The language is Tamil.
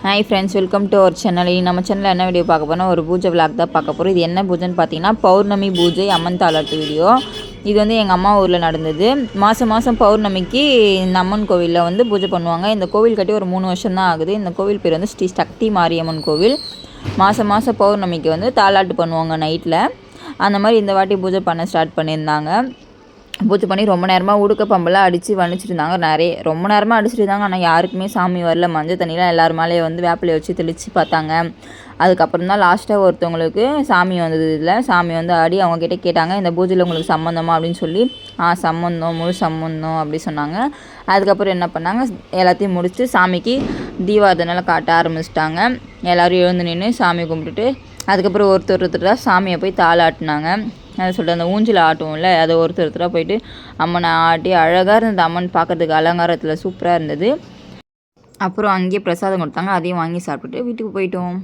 Hi friends, welcome to our channel. நம்ம சேனலில் என்ன வீடியோ பார்க்க போனால் ஒரு பூஜை விளாக் தான் பார்க்க போகிறோம். இது என்ன பூஜைன்னு பார்த்தீங்கன்னா பௌர்ணமி பூஜை அம்மன் தாலாட்டு வீடியோ. இது வந்து எங்கள் அம்மா ஊரில் நடந்தது. மாதம் பௌர்ணமிக்கு இந்த அம்மன் கோவிலில் வந்து பூஜை பண்ணுவாங்க. இந்த கோவில் கட்டி ஒரு 3 வருஷம் தான் ஆகுது. இந்த கோவில் பேர் வந்து ஸ்ரீ சக்தி மாரியம்மன் கோவில். மாதம் பௌர்ணமிக்கு வந்து தாலாட்டு பண்ணுவாங்க நைட்டில். அந்த மாதிரி இந்த வாட்டி பூஜை பண்ண ஸ்டார்ட் பண்ணியிருந்தாங்க. பூஜை பண்ணி ரொம்ப நேரமாக உடுக்க பம்பெல்லாம் அடித்து வணிச்சிட்டு இருந்தாங்க. ரொம்ப நேரமாக அடிச்சுட்டு இருந்தாங்க. ஆனால் யாருக்குமே சாமி வரல. மஞ்சள் தண்ணிலாம் எல்லாரும் மேலேயே வந்து வேப்பிலையை வச்சு தெளித்து பார்த்தாங்க. அதுக்கப்புறம் தான் லாஸ்ட்டாக ஒருத்தவங்களுக்கு சாமி வந்தது. இதில் சாமி வந்து ஆடி அவங்கக்கிட்ட கேட்டாங்க, இந்த பூஜையில் உங்களுக்கு சம்மந்தமா அப்படின்னு சொல்லி, சம்மந்தம், முழு சம்மந்தம் அப்படி சொன்னாங்க. அதுக்கப்புறம் என்ன பண்ணாங்க, எல்லாத்தையும் முடிச்சுட்டு சாமிக்கு தீபாரதனைலாம் காட்ட ஆரம்பிச்சிட்டாங்க. எல்லோரும் எழுந்து நின்று சாமி கும்பிட்டுட்டு அதுக்கப்புறம் ஒருத்தர் சாமியை போய் தாளாட்டினாங்க. அதை சொல்லிட்டு அந்த ஊஞ்சில் ஆட்டுவோம்ல, அதை ஒருத்தராக போயிட்டு அம்மனை ஆட்டி அழகாக இருந்தது. அம்மன் பார்க்கறதுக்கு அலங்காரத்தில் சூப்பராக இருந்தது. அப்புறம் அங்கேயே பிரசாதம் கொடுத்தாங்க. அதையும் வாங்கி சாப்பிட்டுட்டு வீட்டுக்கு போயிட்டோம்.